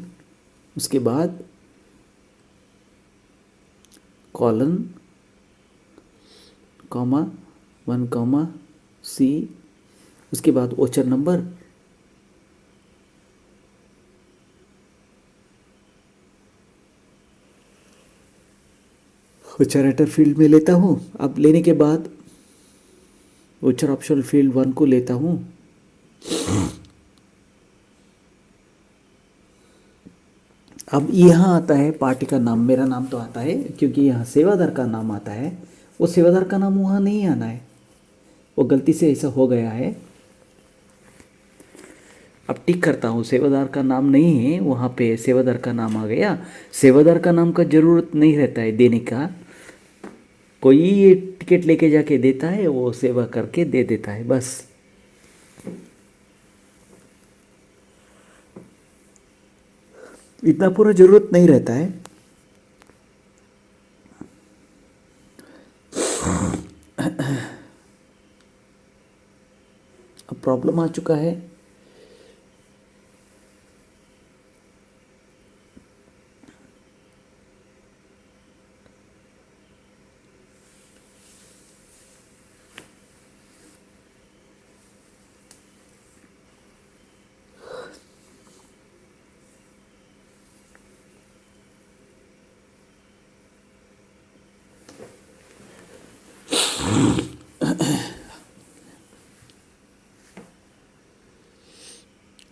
उसके बाद कॉलन कॉमा 1 C, उसके बाद voucher number, voucher writer field में लेता हूँ। अब लेने के बाद वोचर ऑप्शनल फील्ड 1 को लेता हूँ। अब यहाँ आता है पार्टी का नाम, मेरा नाम तो आता है क्योंकि यहाँ सेवादार का नाम आता है। वो सेवादार का नाम वहाँ नहीं आना है, वो गलती से ऐसा हो गया है। अब टिक करता हूँ, सेवादार का नाम नहीं है वहाँ पे, सेवादार का नाम आ गया। सेवादार का नाम का ज़रूरत नहीं रहता है देने का, कोई ये टिकट लेके जाके देता है, वो सेवा करके दे देता है बस। इतना पूरा ज़रूरत नहीं रहता है। अब प्रॉब्लम आ चुका है।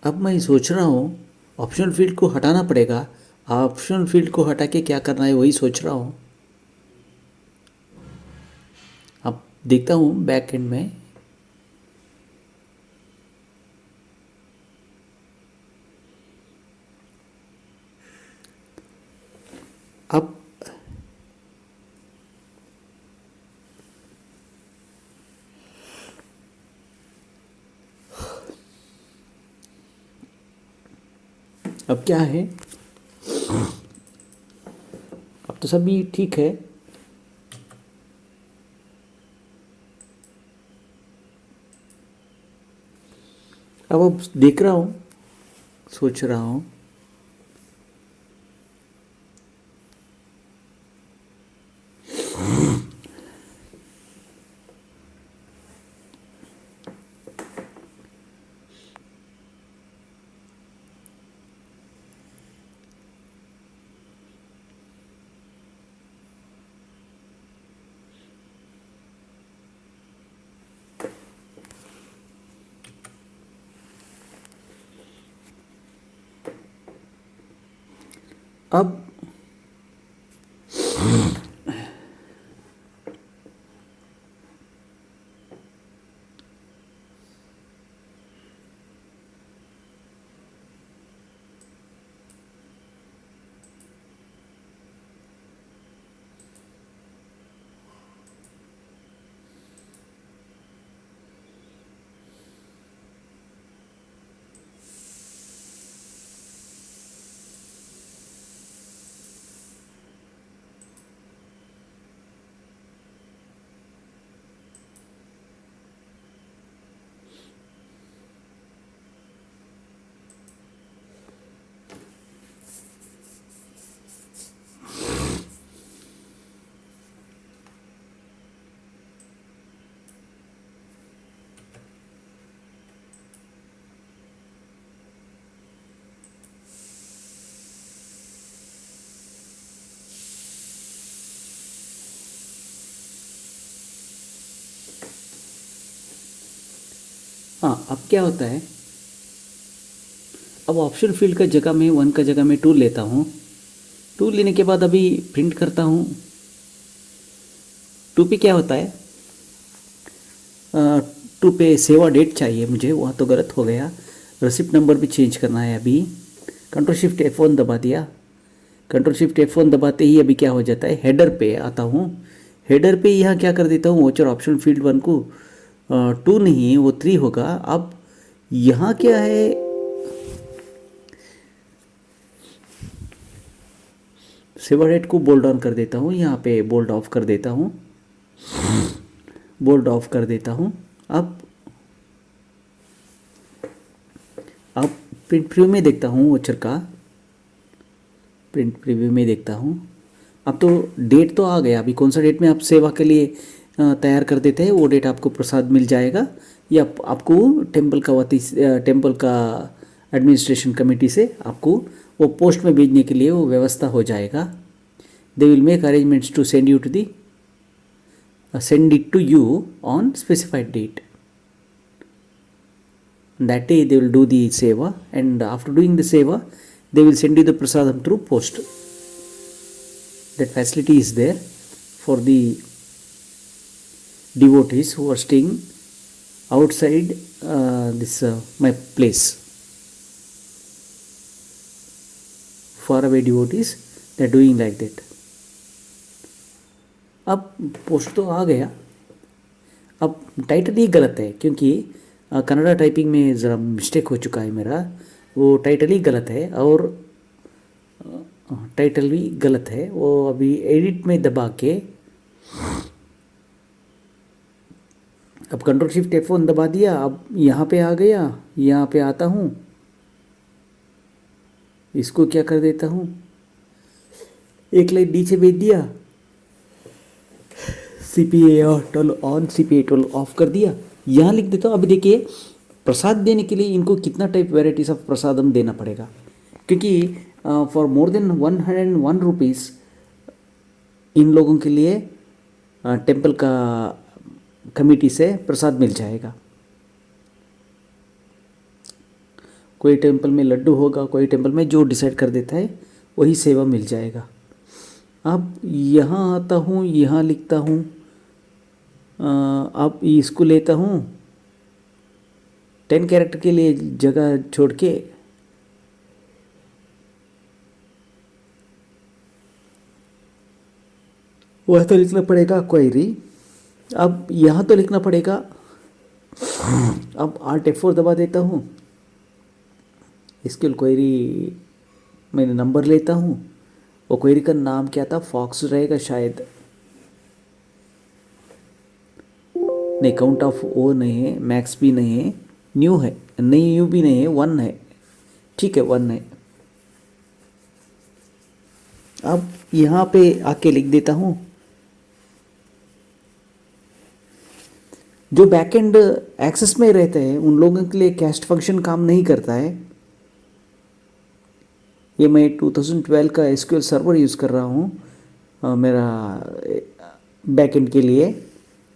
अब मैं सोच रहा हूँ ऑप्शनल फील्ड को हटाना पड़ेगा। ऑप्शनल फील्ड को हटा के क्या करना है वही सोच रहा हूँ। अब देखता हूँ बैक एंड में। अब अब क्या है, अब तो सभी ठीक है। अब देख रहा हूँ, सोच रहा हूँ। अब हाँ, अब क्या होता है, अब ऑप्शन फील्ड का जगह में 1 का जगह में 2 लेता हूँ। 2 लेने के बाद अभी प्रिंट करता हूँ। 2 पे क्या होता है, 2 पे सेवा डेट चाहिए मुझे, वहाँ तो गलत हो गया। रिसिप्ट नंबर भी चेंज करना है अभी। कंट्रोल शिफ्ट F1 दबा दिया। कंट्रोल शिफ्ट F1 दबाते ही अभी क्या हो जाता है, हेडर पे आता हूँ। हेडर पे यहाँ क्या कर देता हूँ, वोचर ऑप्शन फील्ड 1 को 2 नहीं वो 3 होगा। अब यहाँ क्या है, सेवा डेट को बोल्ड ऑन कर देता हूँ, यहाँ पे बोल्ड ऑफ कर देता हूँ, बोल्ड ऑफ कर देता हूँ। अब प्रिंट प्रीव्यू में देखता हूँ वोचर का, प्रिंट प्रीव्यू में देखता हूँ। अब तो डेट तो आ गया। अभी कौन सा डेट में आप सेवा के लिए तैयार कर देते हैं वो डेट आपको प्रसाद मिल जाएगा, या आपको टेम्पल का एडमिनिस्ट्रेशन कमेटी से आपको वो पोस्ट में भेजने के लिए वो व्यवस्था हो जाएगा। They will make arrangements to send you to the send it to you on specified date. That day they will do the seva, and after doing the seva they will send you the prasadam through post. That facility is there for the devotees who are staying outside this my place. Far away devotees, they are doing like that. अब post तो आ गया। अब title ही गलत है, क्योंकि Kannada typing में ज़रा mistake हो चुका है मेरा। वो टाइटल ही गलत है, और टाइटल भी गलत है। वो अभी एडिट में दबा के अब कंट्रोल शिफ्ट F1 दबा दिया। अब यहाँ पे आ गया, यहाँ पे आता हूँ, इसको क्या कर देता हूँ, एक लाइन नीचे भेज दिया, CPA toll on, CPA toll of कर दिया। यहाँ लिख देता हूँ। अभी देखिए, प्रसाद देने के लिए इनको कितना टाइप वेराइटीज़ ऑफ प्रसादम देना पड़ेगा, क्योंकि for more than 101 rupees in लोगों के लिए टेम्पल का कमेटी से प्रसाद मिल जाएगा। कोई टेम्पल में लड्डू होगा, कोई टेम्पल में जो डिसाइड कर देता है वही सेवा मिल जाएगा। अब यहाँ आता हूँ, यहाँ लिखता हूँ, अब इसको लेता हूँ 10 कैरेक्टर के लिए जगह छोड़ के, वह तो लिखना पड़ेगा क्वेरी। अब यहाँ तो लिखना पड़ेगा। अब Alt F4 दबा देता हूँ, इसके क्वेरी मैंने नंबर लेता हूँ, वो क्वेरी का नाम क्या था, फॉक्स रहेगा शायद, नहीं काउंट ऑफ ओ नहीं है, मैक्स भी नहीं है, न्यू है, नहीं न्यू भी नहीं है, 1 है, ठीक है 1 है। अब यहाँ पे आके लिख देता हूँ, जो बैकएंड एक्सेस में रहते हैं उन लोगों के लिए कैस्ट फंक्शन काम नहीं करता है। ये मैं 2012 का एसक्यूएल सर्वर यूज़ कर रहा हूँ मेरा बैकएंड के लिए।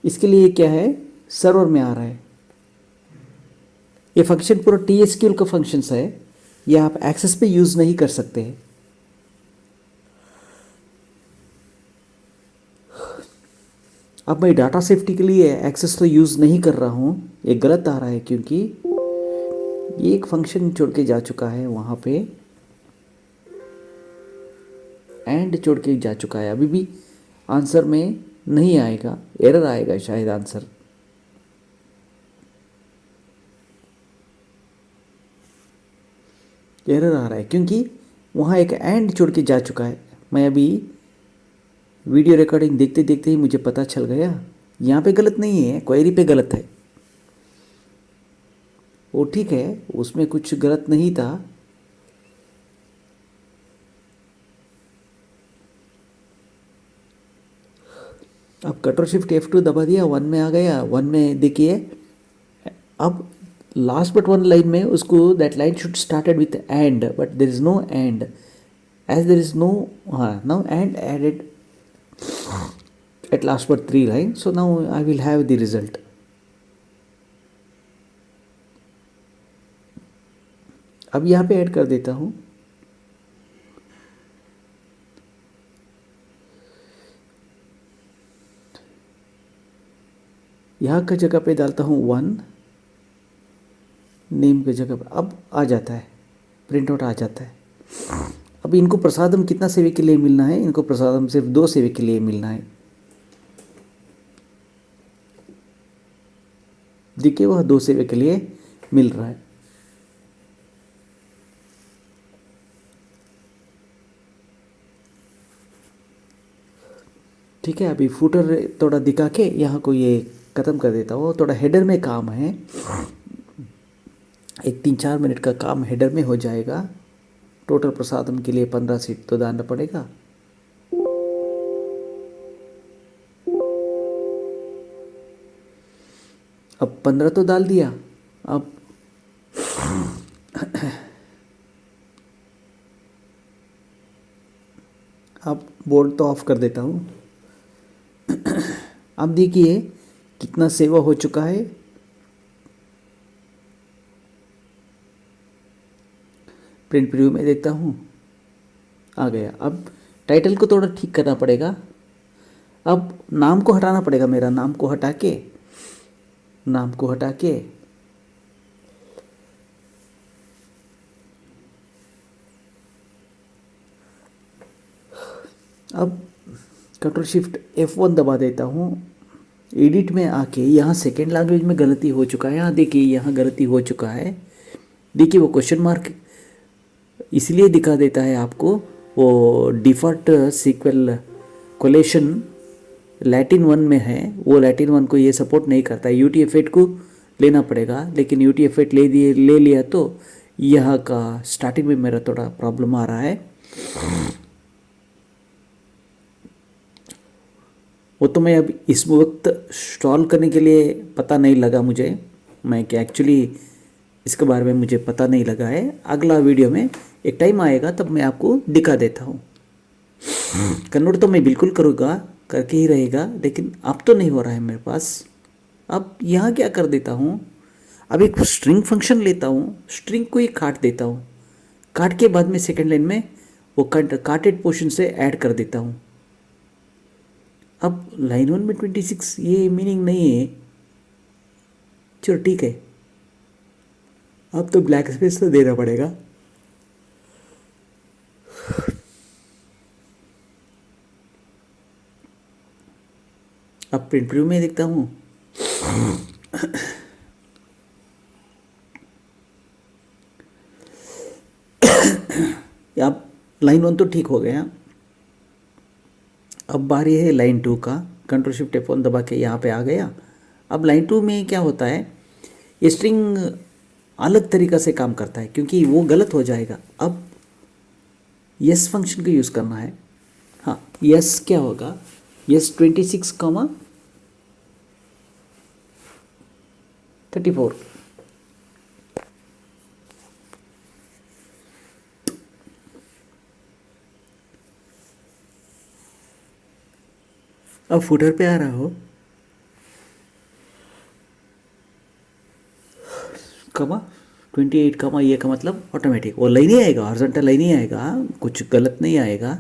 इसके लिए क्या है, सर्वर में आ रहा है ये फंक्शन, पूरा TSQL का फंक्शंस है, ये आप एक्सेस पे यूज़ नहीं कर सकते हैं। अब मैं डाटा सेफ्टी के लिए एक्सेस तो यूज़ नहीं कर रहा हूँ, ये गलत आ रहा है क्योंकि ये एक फंक्शन छोड़ के जा चुका है वहाँ पे, एंड छोड़ के जा चुका है, अभी भी आंसर में नहीं आएगा, एरर आएगा शायद आंसर। एरर आ रहा है क्योंकि वहाँ एक एंड छोड़ के जा चुका है। मैं अभी वीडियो रिकॉर्डिंग देखते देखते ही मुझे पता चल गया यहाँ पे गलत नहीं है, क्वेरी पे गलत है। वो ठीक है, उसमें कुछ गलत नहीं था। अब Ctrl+Shift+F2 दबा दिया, 1 में आ गया, 1 में देखिए। अब लास्ट बट वन लाइन में उसको, that line should started with and, but there is no and, as there is no, हाँ now and added at last but 3 line, so now I will have the result. अब यहाँ पे add कर देता हूँ, यहाँ का जगह पे डालता हूँ 1, नेम की जगह पे अब आ जाता है, प्रिंट आउट आ जाता है। अब इनको प्रसादम कितना सेवे के लिए मिलना है, इनको प्रसादम सिर्फ 2 सेवे के लिए मिलना है। देखिए वह 2 सेवे के लिए मिल रहा है। ठीक है, अभी फुटर थोड़ा दिखा के यहाँ को ये ख़त्म कर देता हूँ। थोड़ा हेडर में काम है, एक 3-4 मिनट का काम हेडर में हो जाएगा। टोटल प्रसादम के लिए 15 सीट तो डालना पड़ेगा। अब 15 तो डाल दिया। अब बोर्ड तो ऑफ कर देता हूँ। अब देखिए कितना सेवा हो चुका है। प्रिंट प्रीव्यू में देखता हूँ, आ गया। अब टाइटल को थोड़ा ठीक करना पड़ेगा। अब नाम को हटाना पड़ेगा, मेरा नाम को हटा के अब Ctrl+Shift+F1 दबा देता हूँ। एडिट में आके यहाँ सेकेंड लैंग्वेज में गलती हो चुका है। यहाँ देखिए, यहाँ गलती हो चुका है। देखिए वो क्वेश्चन मार्क इसलिए दिखा देता है आपको, वो डिफ़ॉल्ट सीक्वल कोलेशन लैटिन 1 में है, वो लैटिन 1 को ये सपोर्ट नहीं करता है। UTF-8 को लेना पड़ेगा, लेकिन UTF-8 ले लिया तो यहाँ का स्टार्टिंग में मेरा थोड़ा प्रॉब्लम आ रहा है। वो तो मैं अब इस वक्त सॉल्व करने के लिए पता नहीं लगा मुझे, मैं क्या एक्चुअली इसके बारे में मुझे पता नहीं लगा है। अगला वीडियो में एक टाइम आएगा तब मैं आपको दिखा देता हूँ। कन्वर्ट तो मैं बिल्कुल करूँगा, करके ही रहेगा, लेकिन अब तो नहीं हो रहा है मेरे पास। अब यहाँ क्या कर देता हूँ, अब एक स्ट्रिंग फंक्शन लेता हूँ, स्ट्रिंग को ही काट देता हूँ, काट के बाद में सेकेंड लाइन में वो काटेड पोर्शन से ऐड कर देता हूँ। अब लाइन 1 में 26 ये मीनिंग नहीं है, चलो ठीक है, अब तो ब्लैक स्पेस तो देना पड़ेगा। अब प्रिंट प्रीव्यू में देखता हूँ, अब लाइन 1 तो ठीक हो गया। अब बारी है लाइन 2 का, कंट्रोल शिफ्ट F1 दबा के यहाँ पे आ गया। अब लाइन 2 में क्या होता है, ये स्ट्रिंग अलग तरीक़ा से काम करता है क्योंकि वो गलत हो जाएगा। अब यस फंक्शन को यूज़ करना है। हाँ, यस क्या होगा, यस 26, 34। अब फुटर पे आ रहा हो, कमा 28, कमा ये का मतलब ऑटोमेटिक वो लाइन ही आएगा, हॉरिजॉन्टल लाइन ही आएगा, कुछ गलत नहीं आएगा।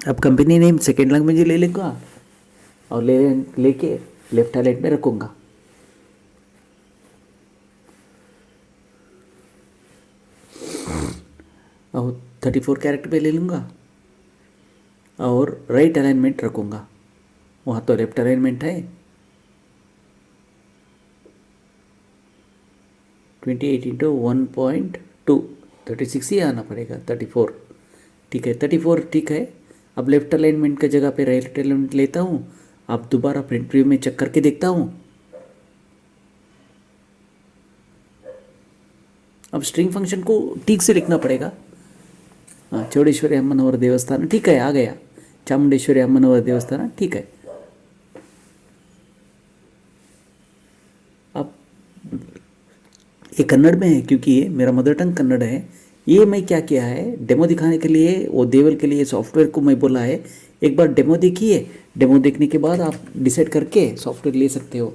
अब कंपनी नेम सेकेंड लैंग्वेज ले लूँगा और लेके लेफ्ट हाइलाइट में रखूँगा। और 34 कैरेक्टर पे ले लूँगा और राइट अलाइनमेंट रखूँगा, वहाँ तो लेफ्ट अलाइनमेंट है। 28 इंटू 1.2 36 ही आना पड़ेगा, 34 ठीक है, 34 ठीक है। अब लेफ्ट अलाइनमेंट की जगह पे राइट अलाइनमेंट लेता हूँ। अब दोबारा प्रिंट प्रीव्यू में चेक करके देखता हूँ। अब स्ट्रिंग फंक्शन को ठीक से लिखना पड़ेगा। हाँ, चौडेश्वरी अम्मनवर देवस्थान ठीक है, आ गया। चामुंडेश्वरी अम्मनवर देवस्थान ठीक है। अब ये कन्नड़ में है क्योंकि ये मेरा मदर टंग कन्नड़ है। ये मैं क्या किया है, डेमो दिखाने के लिए वो देवल के लिए सॉफ्टवेयर को मैं बोला है एक बार डेमो देखिए, डेमो देखने के बाद आप डिसाइड करके सॉफ्टवेयर ले सकते हो।